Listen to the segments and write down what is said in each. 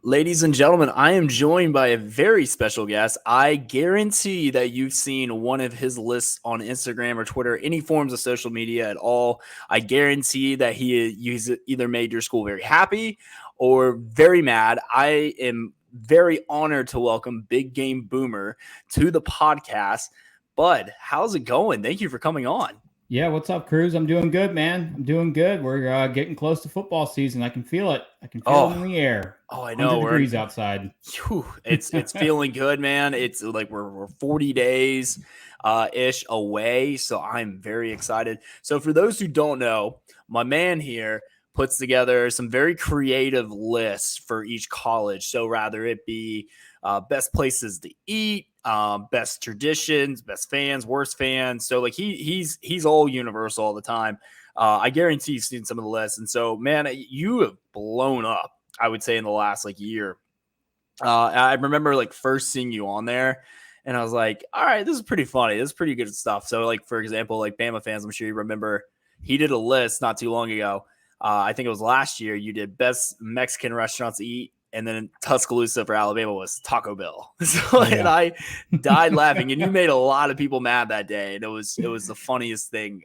Ladies and gentlemen, I am joined by a very special guest. I guarantee that you've seen one of his lists on Instagram or Twitter, any forms of social media at all. I guarantee that he's either made your school very happy or very mad. I am very honored to welcome Big Game Boomer to the podcast. Bud, how's it going? Thank you for coming on. Yeah, what's up, Cruz? I'm doing good, man. I'm doing good. We're getting close to football season. I can feel it. I can feel it in the air. I know. 100 degrees outside. It's feeling good, man. It's like we're 40 days ish away, so I'm very excited. So for those who don't know, my man here puts together some very creative lists for each college. So rather it be best places to eat, best traditions, best fans, worst fans. So like he's all universal all the time. I guarantee you've seen some of the lists. And so, man, you have blown up, I would say, in the last like year. I remember like first seeing you on there and I was like, all right, this is pretty funny. This is pretty good stuff. So like, for example, like Bama fans, I'm sure you remember he did a list not too long ago. I think it was last year. You did best Mexican restaurants to eat. And then Tuscaloosa for Alabama was Taco Bell. So and I died laughing. And you made a lot of people mad that day. And it was the funniest thing.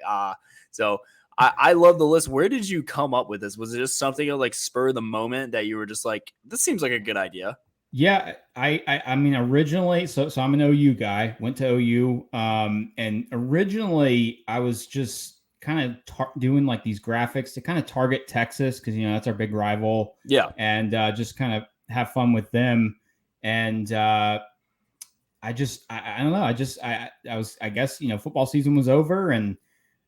So I love the list. Where did you come up with this? Was it just something like spur of the moment that you were just like, this seems like a good idea? Yeah, I mean originally, so I'm an OU guy. Went to OU, and originally I was just kind of doing like these graphics to kind of target Texas because that's our big rival. Yeah, and just kind of have fun with them. And I don't know. I guess football season was over, and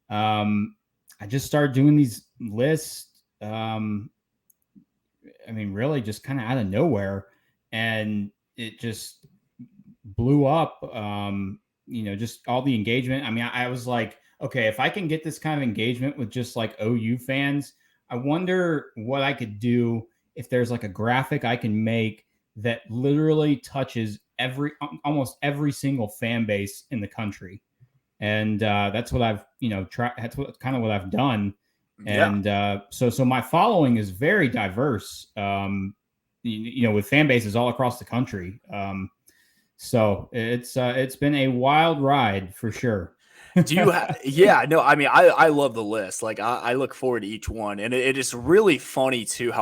I just started doing these lists. I mean, really, just kind of out of nowhere, and it just blew up. Just all the engagement. I mean, I was like, okay, if I can get this kind of engagement with just like OU fans, I wonder what I could do if there's like a graphic I can make that literally touches almost every single fan base in the country. And that's what I've tried. That's kind of what I've done. And so my following is very diverse. With fan bases all across the country. So it's been a wild ride for sure. Do you yeah, no, I mean, I love the list. Like I look forward to each one. And it is really funny too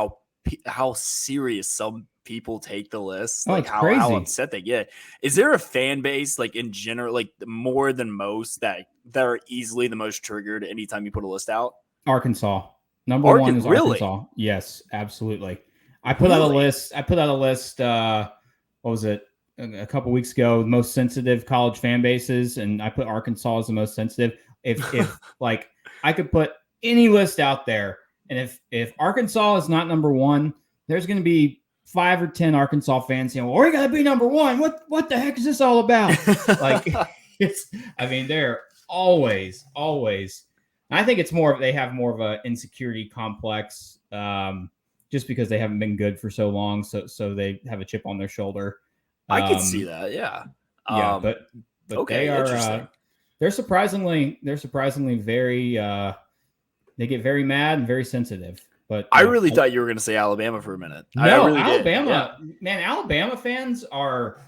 how serious some people take the list, like how upset they get. Is there a fan base like in general, like more than most that are easily the most triggered anytime you put a list out? Arkansas. Number one is Arkansas. Yes, absolutely. I put out a list. What was it? A couple weeks ago, most sensitive college fan bases, and I put Arkansas as the most sensitive. If like I could put any list out there, and if Arkansas is not number one, there's going to be 5 or 10 Arkansas fans saying, "Well, we're going to be number one. What the heck is this all about?" Like they're always. I think it's they have more of an insecurity complex, just because they haven't been good for so long, so they have a chip on their shoulder. I can see that, yeah. But okay, they are they're surprisingly very they get very mad and very sensitive. But I really thought you were going to say Alabama for a minute. No, I really Alabama, did. Yeah. Man, Alabama fans are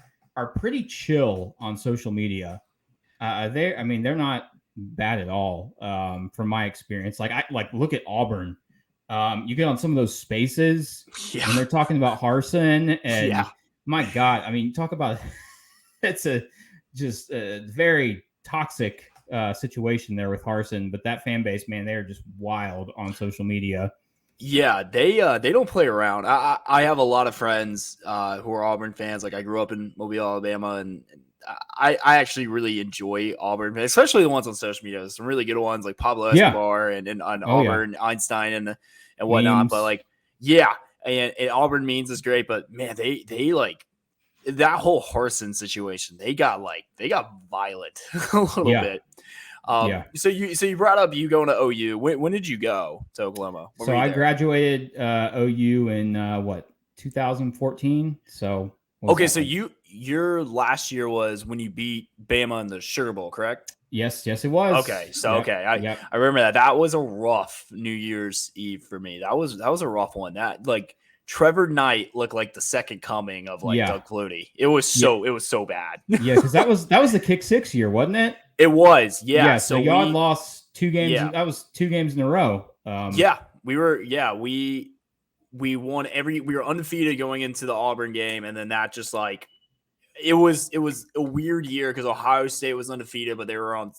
pretty chill on social media. They're not bad at all, from my experience. Like look at Auburn. You get on some of those spaces and they're talking about Harsin and my God, I mean, talk about it's a very toxic situation there with Harsin, but that fan base, man, they're just wild on social media. Yeah, they don't play around. I have a lot of friends who are Auburn fans. Like I grew up in Mobile, Alabama, and I actually really enjoy Auburn, especially the ones on social media. There's some really good ones like Pablo Escobar and Auburn, Einstein and whatnot. Memes. But like, and Auburn means is great, but man, they like that whole Harsin situation. They got violent a little bit. So you brought up you going to OU. When did you go to Oklahoma? So I graduated OU in 2014. So okay, so your last year was when you beat Bama in the Sugar Bowl, correct? Yes, it was. Okay, so I remember that. That was a rough New Year's Eve for me. That was a rough one. That like Trevor Knight looked like the second coming of like Yeah. Doug Flutie. It was so bad. Yeah, because that was the kick six year, wasn't it? It was, yeah. Yeah. So y'all had lost 2 games. Yeah. That was 2 games in a row. We won we were undefeated going into the Auburn game, and then that just like it was a weird year because Ohio State was undefeated, but they were on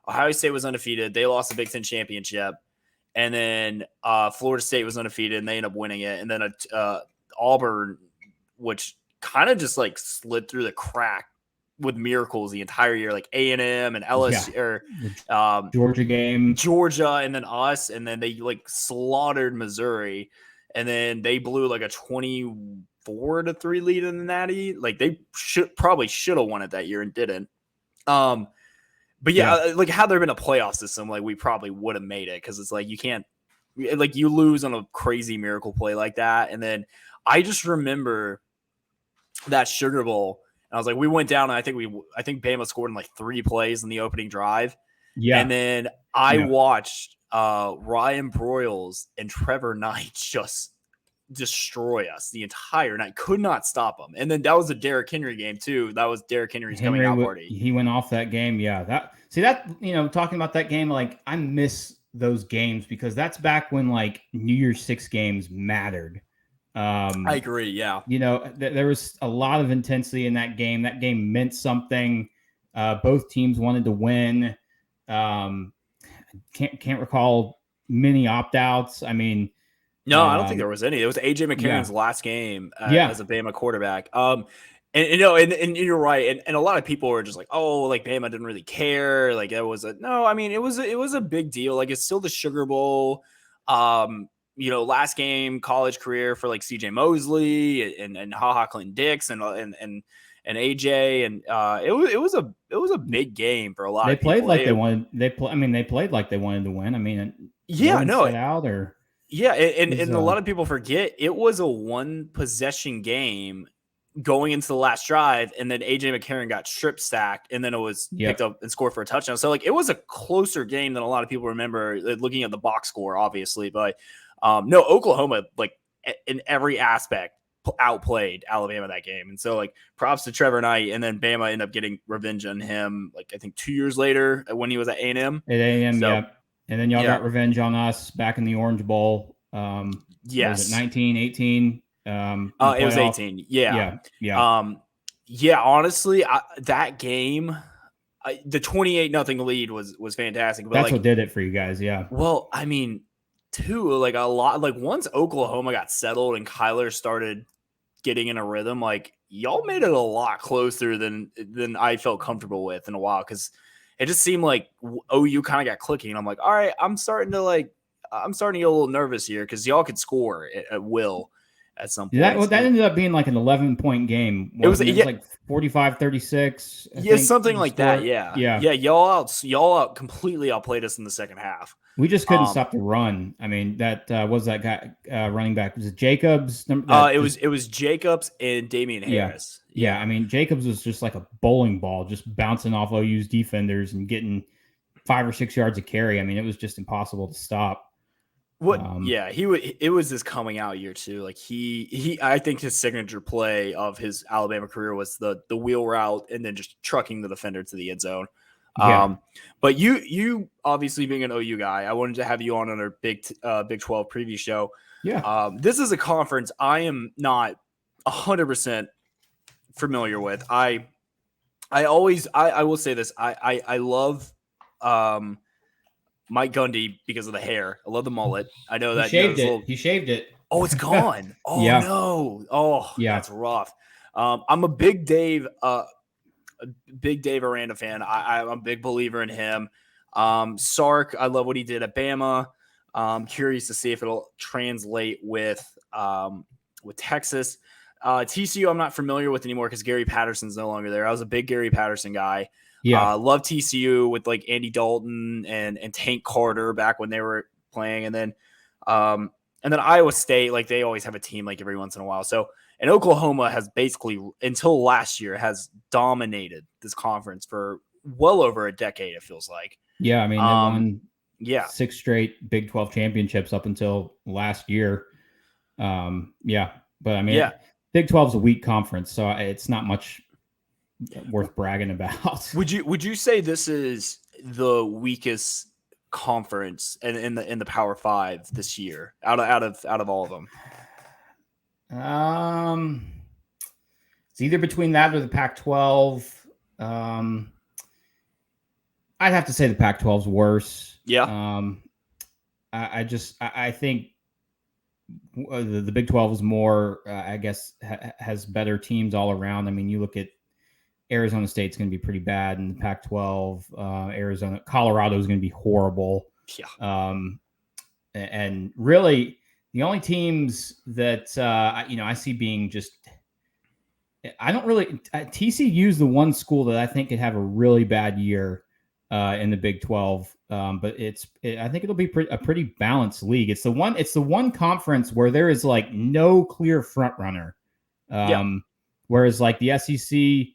Ohio State was undefeated. They lost the Big Ten championship, and then Florida State was undefeated, and they ended up winning it. And then Auburn, which kind of just like slid through the crack with miracles the entire year, like A&M and LSU or Georgia, and then us, and then they like slaughtered Missouri, and then they blew like a 24-3 lead in the Natty. Like they should have won it that year and didn't. But like had there been a playoff system, like we probably would have made it, because it's like you can't, like you lose on a crazy miracle play like that. And then I just remember that Sugar Bowl. And I was like, we went down, and I think Bama scored in like 3 plays in the opening drive. Yeah. And then I watched Ryan Broyles and Trevor Knight just destroy us the entire night. Could not stop them. And then that was a Derrick Henry game too. That was Derrick Henry's coming out party. He went off that game. Yeah. Talking about that game, like I miss those games because that's back when like New Year's 6 games mattered. I agree. Yeah. There was a lot of intensity in that game. That game meant something. Both teams wanted to win. Can't recall many opt-outs. I mean, no, I don't think there was any. It was AJ McCarron's last game as a Bama quarterback. And you're right. And a lot of people were just like, oh, like Bama didn't really care. Like it was it was a big deal. Like it's still the Sugar Bowl. Last game college career for like CJ Mosley and HaHa Clinton Dix and AJ, and it was a big game for a lot of people. They played like they wanted to win. I mean, and a lot of people forget it was a 1 possession game going into the last drive, and then AJ McCarron got strip stacked, and then it was picked up and scored for a touchdown. So like it was a closer game than a lot of people remember, looking at the box score, obviously, but. No, Oklahoma, like in every aspect, outplayed Alabama that game. And so, like, props to Trevor Knight. And then Bama ended up getting revenge on him, like, I think 2 years later when he was at A&M. At A&M, yeah. And then y'all got revenge on us back in the Orange Bowl. Yes. Was it 19, 18? It was 18. Yeah. Honestly, that game, the 28-0 lead was fantastic. But that's what did it for you guys, yeah. Well, I mean, too, like a lot, like once Oklahoma got settled and Kyler started getting in a rhythm, like y'all made it a lot closer than I felt comfortable with in a while, because it just seemed like OU kind of got clicking. I'm like, all right, I'm starting to get a little nervous here because y'all could score at will at some point. That ended up being like an 11-point game. It was like 45-36. Yeah, something like that. Yeah. Y'all completely outplayed us in the second half. We just couldn't stop the run. I mean, that was that guy running back. Was it Jacobs? It was Jacobs and Damian Harris. Yeah. I mean, Jacobs was just like a bowling ball, just bouncing off OU's defenders and getting 5 or 6 yards of carry. I mean, it was just impossible to stop. It was his coming out year too. Like I think his signature play of his Alabama career was the wheel route and then just trucking the defender to the end zone. Yeah. But you obviously being an OU guy, I wanted to have you on our Big 12 preview show. Yeah. This is a conference I am not 100% familiar with. I will say this. I love Mike Gundy because of the hair. I love the mullet. I know that he shaved it. Oh, it's gone. Oh no. Oh yeah, that's rough. I'm a big Dave Aranda fan. I'm a big believer in him. Sark, I love what he did at Bama. Curious to see if it'll translate with Texas. TCU, I'm not familiar with anymore because Gary Patterson's no longer there. I was a big Gary Patterson guy. Yeah, love TCU with like Andy Dalton and Tank Carter back when they were playing, and then Iowa State, like they always have a team like every once in a while. So. And Oklahoma has basically, until last year, has dominated this conference for well over a decade, it feels like. Yeah, I mean, they won 6 straight Big 12 championships up until last year. Yeah, but I mean, Yeah. Big 12 is a weak conference, so it's not much worth bragging about. Would you say this is the weakest conference in the Power Five this year out of all of them? Um, it's either between that or the Pac-12. I'd have to say the Pac-12 is worse. Yeah. I think the Big 12 is more, I guess, has better teams all around. I mean, you look at Arizona State's going to be pretty bad in the Pac-12. Colorado is going to be horrible. Yeah. And really, the only teams that I see being just, I don't really. TCU is the one school that I think could have a really bad year in the Big 12. But I think it'll be a pretty balanced league. It's the one conference where there is like no clear front runner. Whereas like the SEC,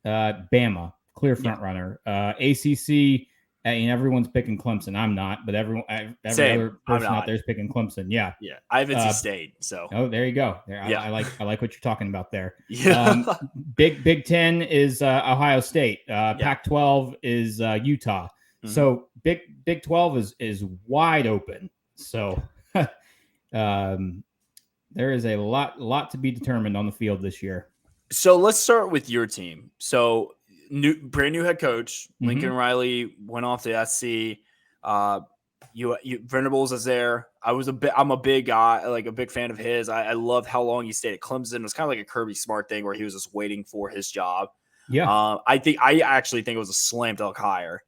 Bama, clear front runner. ACC, everyone's picking Clemson. I'm not, but every other person out there is picking Clemson. Yeah. I have NC State. So there you go. There, yeah. I like what you're talking about there. Yeah. Big 10 is Ohio State. Pac-12 is Utah. Mm-hmm. So Big 12 is wide open. So there is a lot to be determined on the field this year. So let's start with your team. So brand new head coach, Lincoln Riley went off to SC. Venables is there. I'm a big guy, like a big fan of his. I love how long he stayed at Clemson. It was kind of like a Kirby Smart thing where he was just waiting for his job. Yeah. I actually think it was a slam dunk hire.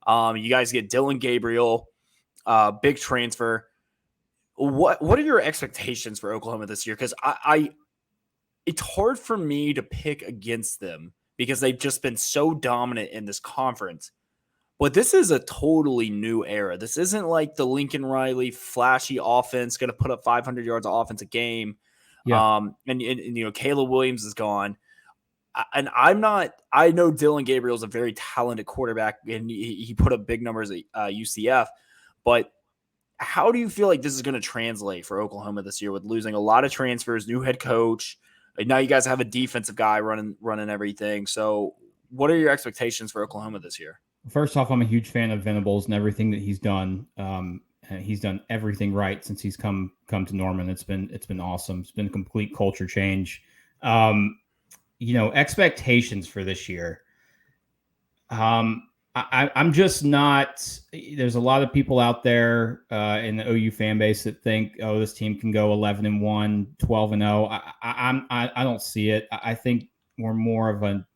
You guys get Dillon Gabriel, big transfer. What are your expectations for Oklahoma this year? Because it's hard for me to pick against them because they've just been so dominant in this conference. But this is a totally new era. This isn't like the Lincoln Riley flashy offense going to put up 500 yards of offense a game. Yeah. And Caleb Williams is gone. And I know Dillon Gabriel is a very talented quarterback, and he put up big numbers at UCF. But how do you feel like this is going to translate for Oklahoma this year with losing a lot of transfers, new head coach? Now you guys have a defensive guy running everything. So what are your expectations for Oklahoma this year? First off, I'm a huge fan of Venables and everything that he's done. He's done everything right since he's come to Norman. It's been awesome. It's been a complete culture change. Expectations for this year. I'm just not. There's a lot of people out there in the OU fan base that think, oh, this team can go 11-1, 12-0. I don't see it. I think we're more of a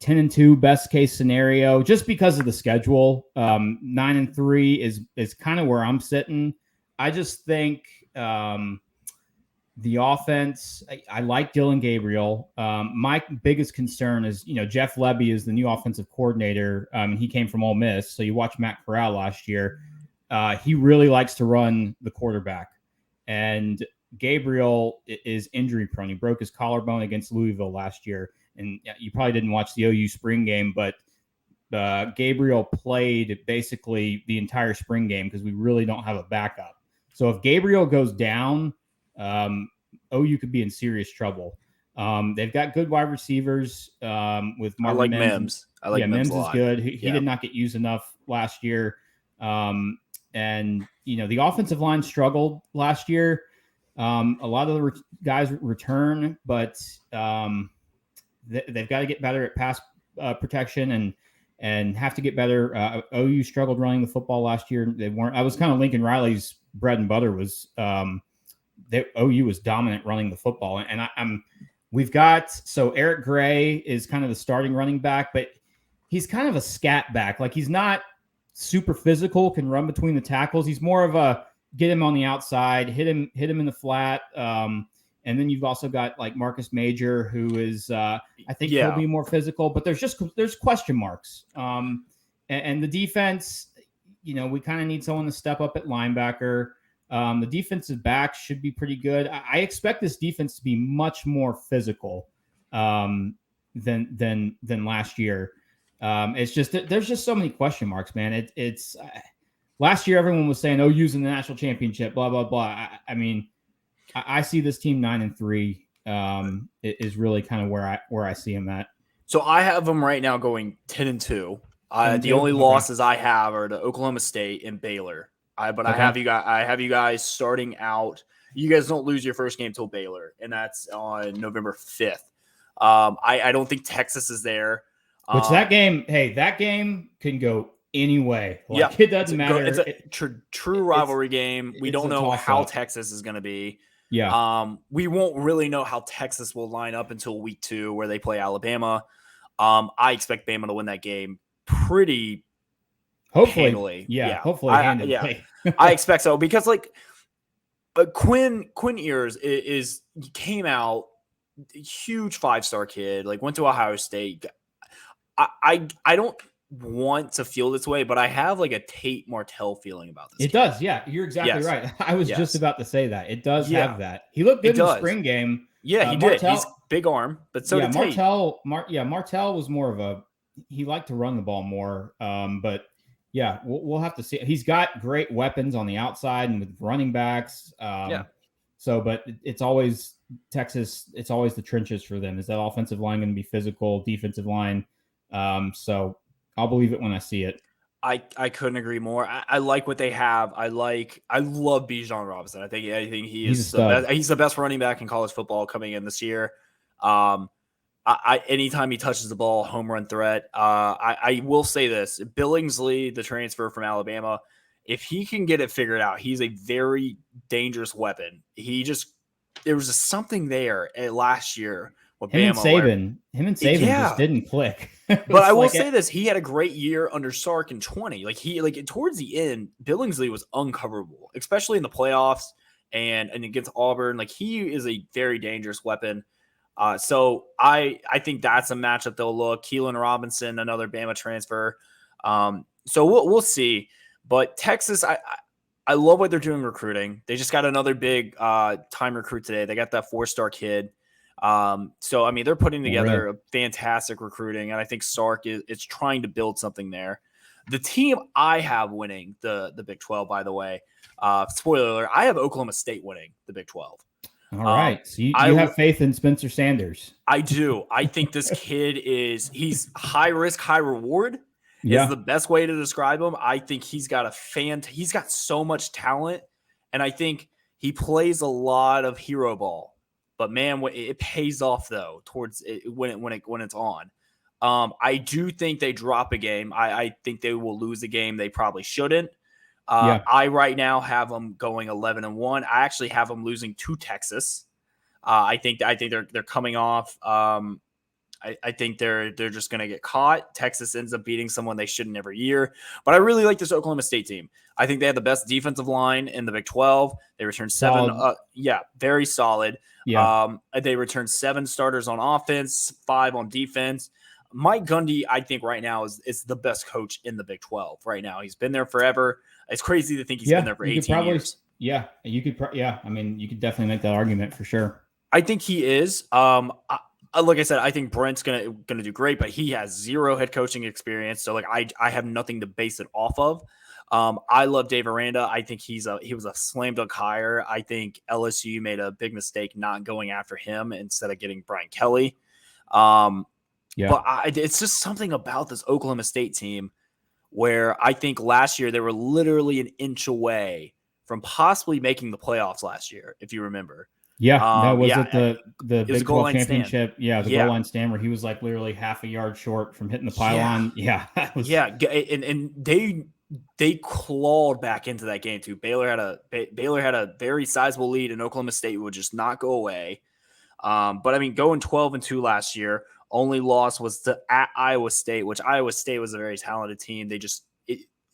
10-2 best case scenario just because of the schedule. 9-3 is kind of where I'm sitting. I just think the offense, I like Dillon Gabriel. My biggest concern is, Jeff Lebby is the new offensive coordinator. He came from Ole Miss. So you watch Matt Corral last year. He really likes to run the quarterback. And Gabriel is injury prone. He broke his collarbone against Louisville last year. And you probably didn't watch the OU spring game, but Gabriel played basically the entire spring game because we really don't have a backup. So if Gabriel goes down, OU could be in serious trouble. They've got good wide receivers with Marvin I like Mims. I like Mims is good. He did not get used enough last year. And the offensive line struggled last year. A lot of the guys return, but they've got to get better at pass protection and have to get better. OU struggled running the football last year. They weren't. I was kind of Lincoln Riley's bread and butter was OU was dominant running the football, and we've got Eric Gray is kind of the starting running back, but he's kind of a scat back. Like he's not super physical, can run between the tackles. He's more of a get him on the outside, hit him in the flat. And then you've also got like Marcus Major, who is I think he'll be more physical, but there's question marks. And the defense, we kind of need someone to step up at linebacker. The defensive backs should be pretty good. I expect this defense to be much more physical than last year. It's just there's just so many question marks, man. It's last year everyone was saying, "Oh, using the national championship," blah blah blah. I mean, I see this team 9-3 is really kind of where I see them at. So I have them right now going 10-2. The only losses I have are to Oklahoma State and Baylor. But I have you guys starting out. You guys don't lose your first game till Baylor, and that's on November 5th. I don't think Texas is there. Which that game can go any way. Like, it doesn't matter. It's a true rivalry game. We don't know how Texas is going to be. Yeah. We won't really know how Texas will line up until week 2, where they play Alabama. I expect Bama to win that game pretty handily. Yeah. Hopefully handily. I expect so, because Quinn Ewers he came out huge 5-star kid, like went to Ohio State. I don't want to feel this way, but I have like a Tate Martell feeling about this. It does. Yeah, you're exactly right. I was just about to say that. It does have that. He looked good in the spring game. Yeah, he did. He's big arm, but so did Tate. Martell was more of he liked to run the ball more. But yeah, we'll have to see. He's got great weapons on the outside and with running backs. So, but it's always Texas. It's always the trenches for them. Is that offensive line going to be physical? Defensive line. So I'll believe it when I see it. I couldn't agree more. I like what they have. I love Bijan Robinson. I think he's the best running back in college football coming in this year. Anytime he touches the ball, home run threat. I will say this: Billingsley, the transfer from Alabama, if he can get it figured out, he's a very dangerous weapon. There was just something there last year. Him and Saban just didn't click. But I will say this: he had a great year under Sark in 20. Towards the end, Billingsley was uncoverable, especially in the playoffs and against Auburn. Like, he is a very dangerous weapon. So I think that's a matchup they'll look. Keelan Robinson, another Bama transfer. So we'll see. But Texas, I love what they're doing recruiting. They just got another big time recruit today. They got that 4-star kid. So I mean, they're putting together a fantastic recruiting, and I think Sark is trying to build something there. The team I have winning the Big 12, by the way, spoiler alert, I have Oklahoma State winning the Big 12. All right. So you have faith in Spencer Sanders. I do. I think this kid he's high risk, high reward. Is the best way to describe him. I think he's got he's got so much talent, and I think he plays a lot of hero ball. But man, it pays off though towards it, when it's on. I do think they drop a game. I think they will lose a game they probably shouldn't. I right now have them going 11-1. I actually have them losing to Texas. I think they're coming off. I think they're just going to get caught. Texas ends up beating someone they shouldn't every year. But I really like this Oklahoma State team. I think they have the best defensive line in the Big 12. They returned 7. Very solid. They returned 7 starters on offense, 5 on defense. Mike Gundy, I think right now is the best coach in the Big 12 right now. He's been there forever. It's crazy to think he's been there for 18 years. Yeah, you could. I mean, you could definitely make that argument for sure. I think he is. Like I said, I think Brent's gonna do great, but he has 0 head coaching experience. So I have nothing to base it off of. I love Dave Aranda. I think he was a slam dunk hire. I think LSU made a big mistake not going after him instead of getting Brian Kelly. But it's just something about this Oklahoma State team where I think last year they were literally an inch away from possibly making the playoffs last year, if you remember. Yeah, that was at the Big 12 championship. Stand. Goal line stand where he was like literally half a yard short from hitting the pylon. And they clawed back into that game too. Baylor had a very sizable lead, and Oklahoma State would just not go away. But I mean, going 12-2 last year, only loss was at Iowa State, which Iowa State was a very talented team.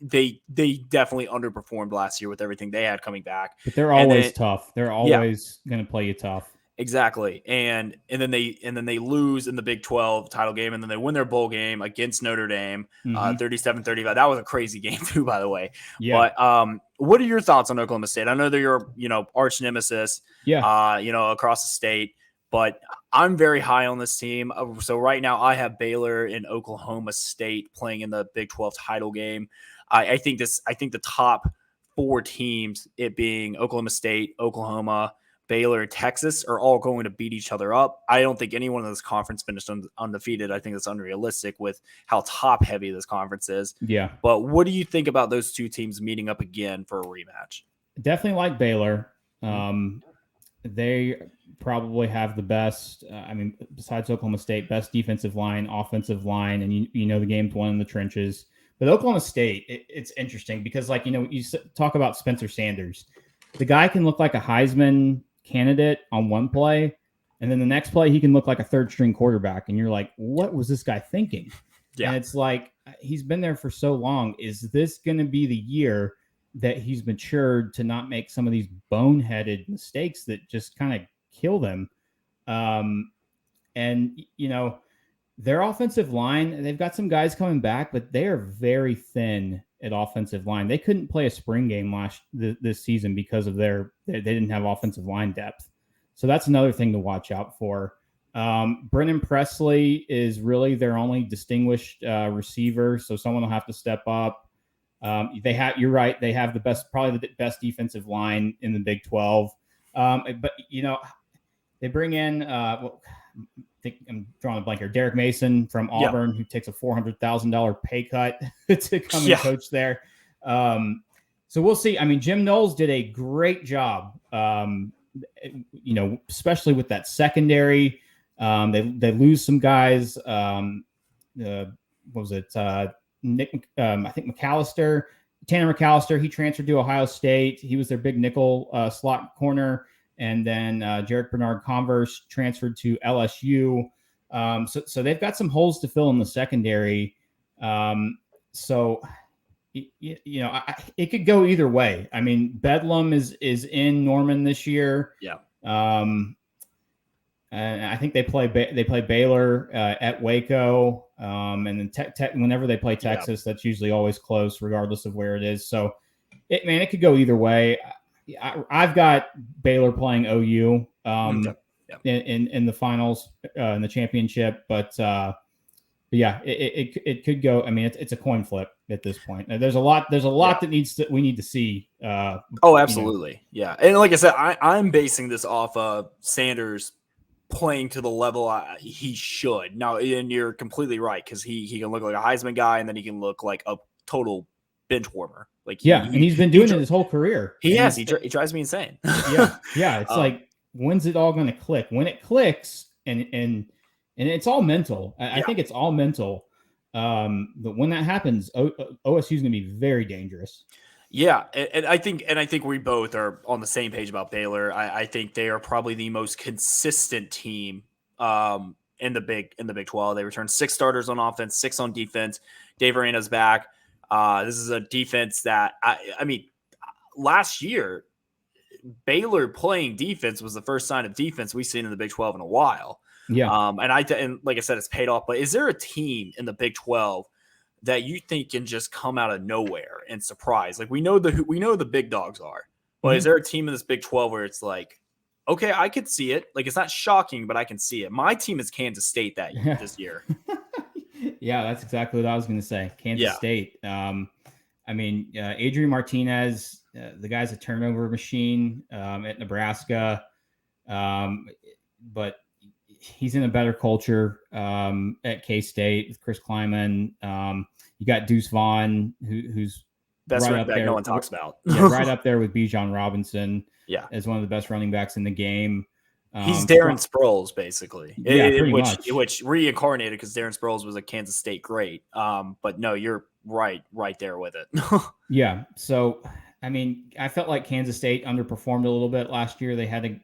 They definitely underperformed last year with everything they had coming back. But they're always tough. They're always going to play you tough. Exactly. And then they lose in the Big 12 title game, and then they win their bowl game against Notre Dame, 37-35. That was a crazy game too, by the way. Yeah. But what are your thoughts on Oklahoma State? I know they're your, arch nemesis, across the state, but I'm very high on this team. So right now I have Baylor and Oklahoma State playing in the Big 12 title game. I think the top 4 teams, it being Oklahoma State, Oklahoma, Baylor, Texas are all going to beat each other up. I don't think anyone in this conference finished undefeated. I think that's unrealistic with how top heavy this conference is. Yeah. But what do you think about those two teams meeting up again for a rematch? Definitely like Baylor. They probably have the best, besides Oklahoma State, best defensive line, offensive line, and you know the game's won in the trenches. But Oklahoma State, it's interesting because, like, you talk about Spencer Sanders. The guy can look like a Heisman candidate on one play, and then the next play he can look like a third-string quarterback, and you're like, what was this guy thinking? Yeah. And it's like, he's been there for so long. Is this going to be the year that he's matured to not make some of these boneheaded mistakes that just kind of kill them? And, their offensive line, they've got some guys coming back, but they are very thin at offensive line. They couldn't play a spring game this season because of they didn't have offensive line depth. So that's another thing to watch out for. Brennan Presley is really their only distinguished receiver, so someone will have to step up. You're right. They have probably the best defensive line in the Big 12. But they bring in, I think I'm drawing a blank here, Derek Mason from Auburn, who takes a $400,000 pay cut to come and coach there. So we'll see. I mean, Jim Knowles did a great job, especially with that secondary. They lose some guys. What was it? Nick, I think McAllister, Tanner McAllister, he transferred to Ohio State. He was their big nickel slot corner. And then Jarek Bernard-Converse transferred to LSU. So they've got some holes to fill in the secondary. It could go either way. I mean, Bedlam is in Norman this year. Yeah. And I think they play Baylor at Waco. And then whenever they play Texas, that's usually always close, regardless of where it is. So, it could go either way. I've got Baylor playing OU in the finals in the championship, but it could go. I mean, it's a coin flip at this point. There's a lot that we need to see. Absolutely, yeah. And like I said, I'm basing this off of Sanders playing to the level he should. Now, and you're completely right, because he can look like a Heisman guy, and then he can look like a total bench warmer. Like and he's been doing it his whole career. He drives me insane. It's like, when's it all going to click? When it clicks, and it's all mental. I think it's all mental. But when that happens, OSU is going to be very dangerous. Yeah, and I think we both are on the same page about Baylor. I think they are probably the most consistent team in the Big 12. They returned 6 starters on offense, 6 on defense. Dave Arena's back. This is a defense that I mean, last year Baylor playing defense was the first sign of defense we've seen in the Big 12 in a while. Yeah. And like I said, it's paid off. But is there a team in the Big 12 that you think can just come out of nowhere and surprise? Like, we know the big dogs are, but is there a team in this Big 12 where it's like, okay, I could see it. Like, it's not shocking, but I can see it. My team is Kansas State this year. Yeah, that's exactly what I was going to say. Kansas State. Adrian Martinez, the guy's a turnover machine at Nebraska, but he's in a better culture at K-State with Chris Kleiman. You got Deuce Vaughn, who's best right running back no one talks about. Right up there with Bijan Robinson. Yeah, as one of the best running backs in the game. He's Darren Sproles, basically. Pretty much. Which reincarnated, because Darren Sproles was a Kansas State great. But no, you're right there with it. Yeah. So, I mean, I felt like Kansas State underperformed a little bit last year. They had a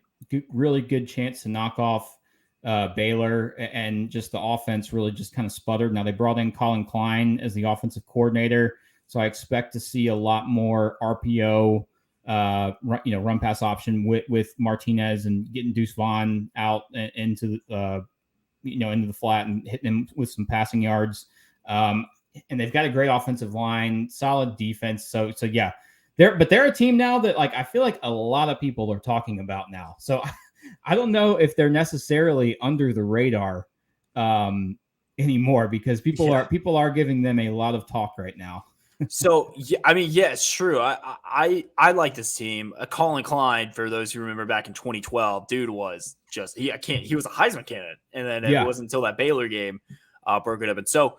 really good chance to knock off Baylor, and just the offense really just kind of sputtered. Now, they brought in Colin Klein as the offensive coordinator, so I expect to see a lot more RPO, run pass option with Martinez, and getting Deuce Vaughn out into the flat and hitting him with some passing yards. And they've got a great offensive line, solid defense. So yeah, they're a team now that, like, I feel like a lot of people are talking about now. So I don't know if they're necessarily under the radar anymore, because people are giving them a lot of talk right now. So yeah, I mean, yeah, it's true. I like this team. Colin Klein, for those who remember back in 2012, dude was just he was a Heisman candidate, and then it Yeah. wasn't until that Baylor game broke it up. And so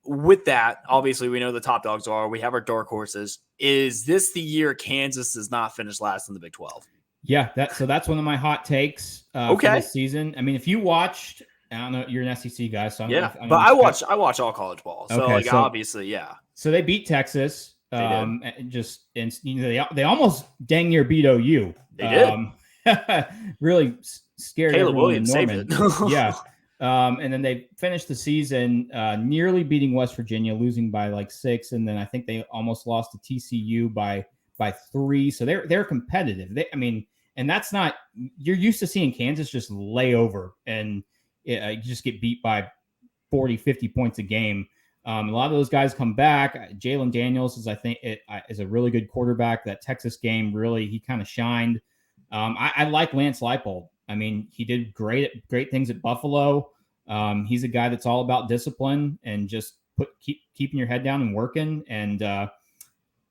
with that, obviously we know the top dogs are. We have our dark horses. Is this the year Kansas does not finish last in the Big 12? Yeah, that's one of my hot takes for Okay. this season. I mean, if you watched, I don't know, you're an SEC guy, so I don't know Yeah, if, I but mean, I watch all college ball, so okay, like so obviously, yeah, so they beat Texas. they did. Just and you know they almost dang near beat OU. They did. Really scared Caleb everyone in Williams saved Norman. it. Yeah. And then they finished the season nearly beating West Virginia, losing by like 6, and then I think they almost lost to TCU by 3. So they're competitive. I mean, and that's not, you're used to seeing Kansas just lay over and you just get beat by 40, 50 points a game. A lot of those guys come back. Jalen Daniels is, I think, is a really good quarterback. That Texas game, really, he kind of shined. I like Lance Leipold. I mean, he did great things at Buffalo. He's a guy that's all about discipline and just keeping your head down and working. And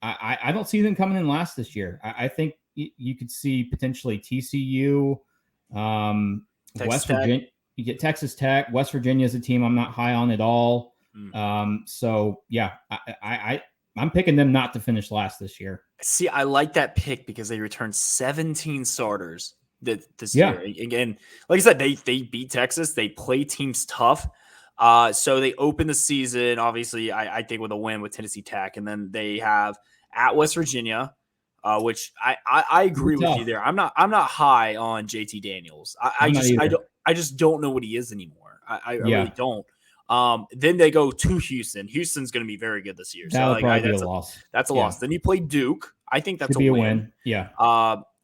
I don't see them coming in last this year. I think you could see potentially TCU, West Virginia. You get Texas Tech. West Virginia is a team I'm not high on at all. So yeah, I'm picking them not to finish last this year. See, I like that pick because they returned 17 starters this year. Again, like I said, they beat Texas. They play teams tough. So they open the season, obviously, I think, with a win with Tennessee Tech, and then they have at West Virginia, which I agree with you there. I'm not high on JT Daniels. I just don't know what he is anymore. I really don't. Then they go to Houston. Houston's going to be very good this year. That'll probably be a loss. That's a loss. Then you play Duke. I think that's a win. Yeah.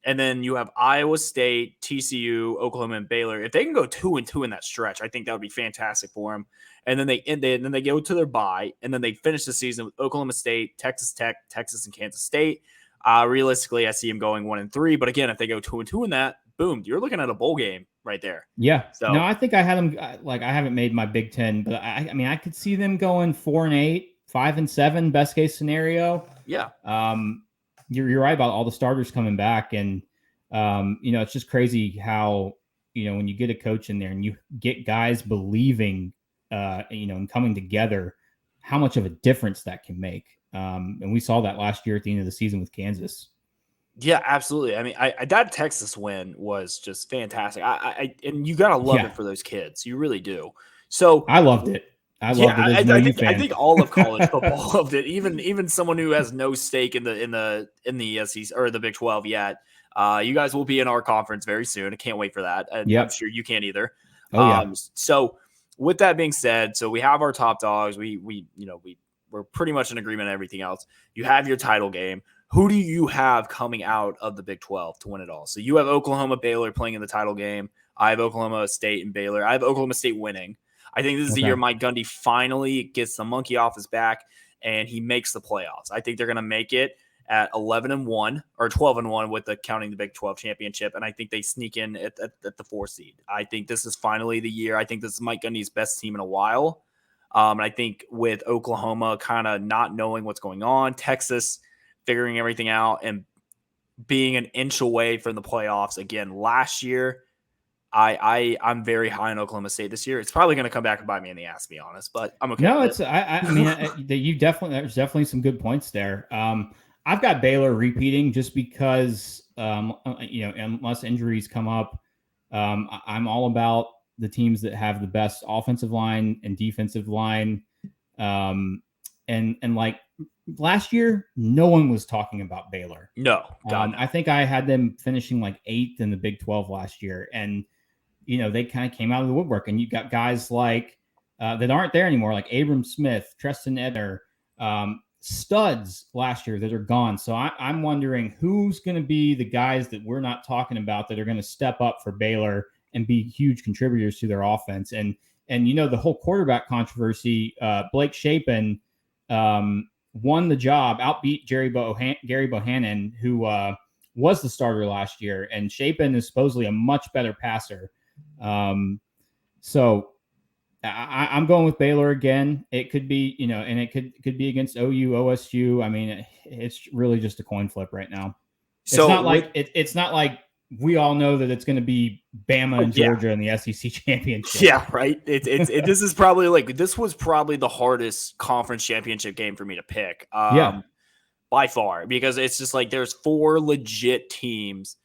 And then you have Iowa State, TCU, Oklahoma, and Baylor. If they can go 2-2 in that stretch, I think that would be fantastic for them. And then they go to their bye, and then they finish the season with Oklahoma State, Texas Tech, Texas, and Kansas State. Realistically, I see them going 1-3. But again, if they go 2-2 in that, boom, you're looking at a bowl game right there. Yeah. So no, I think I had them like I haven't made my Big Ten, but I mean I could see them going 4-8, 5-7, best case scenario. Yeah. You're right about all the starters coming back, and it's just crazy how when you get a coach in there and you get guys believing, and coming together, how much of a difference that can make. And we saw that last year at the end of the season with Kansas. Yeah, absolutely. I mean, that Texas win was just fantastic. And you gotta love it for those kids. You really do. So I loved it. I think all of college football loved it. Even someone who has no stake in the SEC or the Big 12 yet. You guys will be in our conference very soon. I can't wait for that. And I'm sure you can't either. Oh, yeah. So with that being said, so we have our top dogs. We're pretty much in agreement on everything else. You have your title game. Who do you have coming out of the Big 12 to win it all? So you have Oklahoma, Baylor playing in the title game. I have Oklahoma State and Baylor. I have Oklahoma State winning. I think this is the year Mike Gundy finally gets the monkey off his back and he makes the playoffs. I think they're going to make it at 11-1 or 12-1 with counting the Big 12 championship. And I think they sneak in at the 4 seed. I think this is finally the year. I think this is Mike Gundy's best team in a while. And I think with Oklahoma kind of not knowing what's going on, Texas figuring everything out and being an inch away from the playoffs again last year, I'm very high on Oklahoma State this year. It's probably going to come back and bite me in the ass, to be honest, but I'm okay. No, there's definitely some good points there. I've got Baylor repeating just because, unless injuries come up, I'm all about the teams that have the best offensive line and defensive line. And like last year, no one was talking about Baylor. No. I think I had them finishing like 8th in the Big 12 last year. And, they kind of came out of the woodwork, and you got guys like that aren't there anymore, like Abram Smith, Treston Edner, studs last year that are gone. So I'm wondering who's going to be the guys that we're not talking about that are going to step up for Baylor and be huge contributors to their offense. And the whole quarterback controversy, Blake Shapen won the job, outbeat Gary Bohannon, who was the starter last year. And Shapen is supposedly a much better passer. So I'm going with Baylor again. It could be, and it could be against OU, OSU. I mean, it's really just a coin flip right now. It's not like it's not like we all know that it's going to be Bama and Georgia in the SEC championship. Yeah, right. This is probably this was probably the hardest conference championship game for me to pick. By far, because it's just like there's 4 legit teams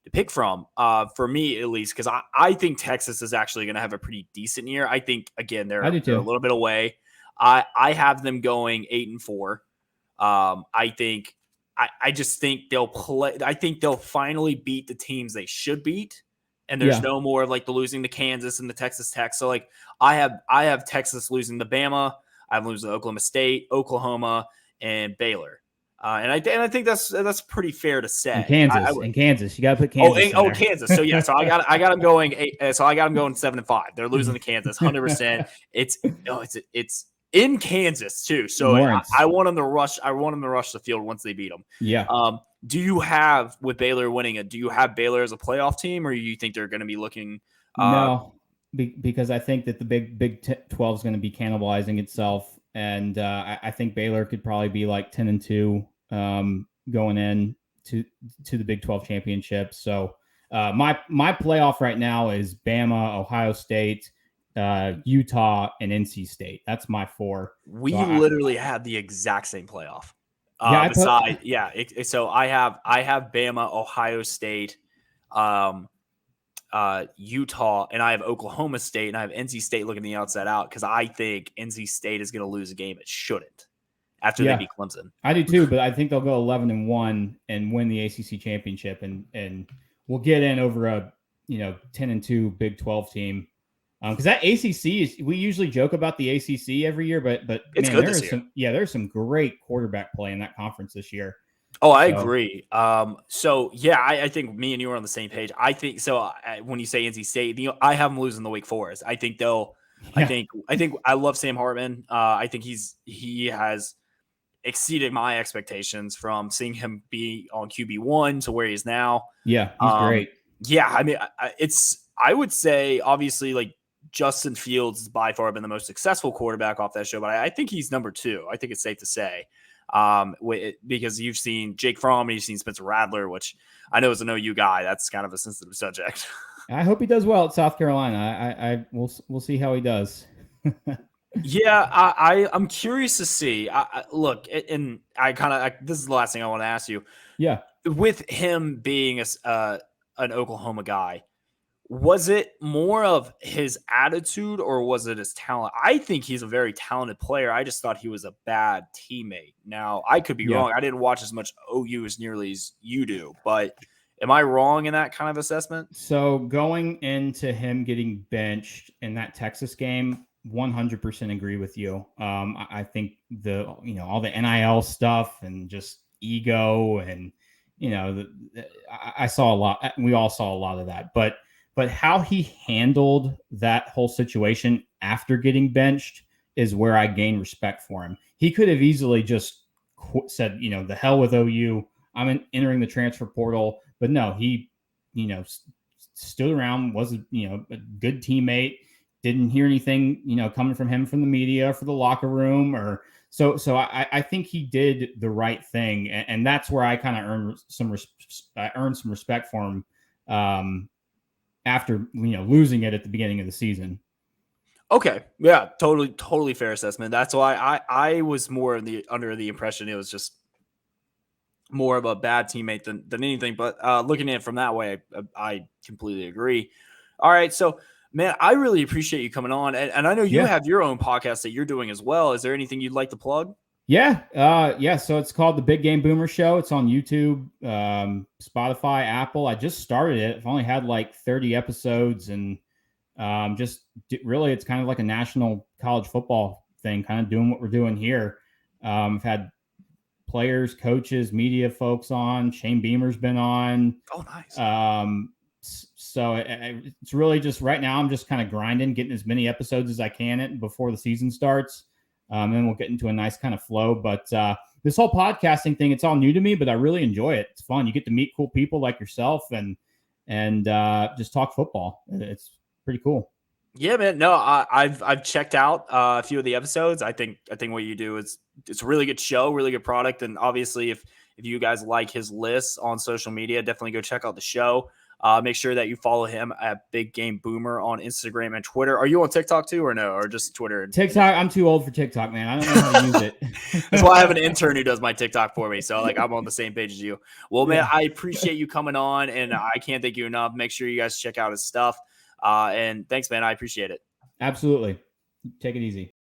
to pick from, for me at least, because I think Texas is actually going to have a pretty decent year. I think, again, they're a little bit away. I have them going 8-4. I just think they'll play. I think they'll finally beat the teams they should beat, and there's no more of like the losing to Kansas and the Texas Tech. So like I have Texas losing to Bama. I have losing to Oklahoma State, Oklahoma, and Baylor. And I think that's pretty fair to say. And Kansas, you got to put Kansas. Kansas. So yeah, so I got them going 8. So I got them going 7-5. They're losing to Kansas, 100%. It's in Kansas too. So I want them to rush. I want them to rush the field once they beat them. Yeah. Do you have, with Baylor winning it, do you have Baylor as a playoff team, or do you think they're going to be looking? No, because I think that the Big 12 is going to be cannibalizing itself. And I think Baylor could probably be like 10-2 going in to the Big 12 championship. So my playoff right now is Bama, Ohio State, Utah, and NC State. That's my 4. We literally had the exact same playoff. So I have Bama, Ohio State, Utah, and I have Oklahoma State, and I have NC State looking the outside out because I think NC State is going to lose a game it shouldn't after they beat Clemson. I do too, but I think they'll go 11-1 and win the ACC championship, and we'll get in over a 10-2 Big 12 team. Because that ACC is, we usually joke about the ACC every year, but it's man, good there's some great quarterback play in that conference this year. Oh, I agree. I think me and you are on the same page. I think so. When you say NC State, I have them losing the Wake Forest. I think they'll. Yeah. I think I love Sam Hartman. I think he has exceeded my expectations from seeing him be on QB1 to where he is now. Yeah, he's great. Yeah, I mean, I would say obviously like Justin Fields has by far been the most successful quarterback off that show, but I think he's number 2. I think it's safe to say. Because you've seen Jake Fromm and you've seen Spencer Rattler, which I know is an OU guy. That's kind of a sensitive subject. I hope he does well at South Carolina. We'll see how he does. Yeah, I'm curious to see. Look, and this is the last thing I want to ask you. Yeah, with him being an Oklahoma guy, was it more of his attitude or was it his talent? I think he's a very talented player. I just thought he was a bad teammate. Now, I could be wrong. I didn't watch as much OU as nearly as you do, but am I wrong in that kind of assessment? So going into him getting benched in that Texas game, 100% agree with you. I think all the NIL stuff and just ego and, I saw a lot. We all saw a lot of that, but how he handled that whole situation after getting benched is where I gain respect for him. He could have easily just said, the hell with OU. I'm entering the transfer portal. But no, he, stood around, was, a good teammate, didn't hear anything, coming from him from the media, for the locker room or so I think he did the right thing. And that's where I kind of earned some respect for him. After losing it at the beginning of the season. Okay, yeah, totally fair assessment. That's why I was more under the impression it was just more of a bad teammate than anything. But looking at it from that way, I completely agree. All right, so man, I really appreciate you coming on, and I know you have your own podcast that you're doing as well. Is there anything you'd like to plug? Yeah. So it's called The Big Game Boomer Show. It's on YouTube, Spotify, Apple. I just started it. I've only had like 30 episodes and really it's kind of like a national college football thing, kind of doing what we're doing here. I've had players, coaches, media folks on. Shane Beamer's been on. Oh, nice. So it's really just right now I'm just kind of grinding, getting as many episodes as I can before the season starts. And then we'll get into a nice kind of flow. But this whole podcasting thing, it's all new to me, but I really enjoy it. It's fun. You get to meet cool people like yourself and just talk football. It's pretty cool. Yeah, man. No, I've checked out a few of the episodes. I think what you do is it's a really good show, really good product, and obviously if you guys like his lists on social media, definitely go check out the show. Make sure that you follow him at Big Game Boomer on Instagram and Twitter. Are you on TikTok too, or no, or just Twitter? TikTok, I'm too old for TikTok, man. I don't know how to use it. That's why I have an intern who does my TikTok for me. So like I'm on the same page as you. Well, man, I appreciate you coming on, and I can't thank you enough. Make sure you guys check out his stuff. And thanks, man. I appreciate it. Absolutely. Take it easy.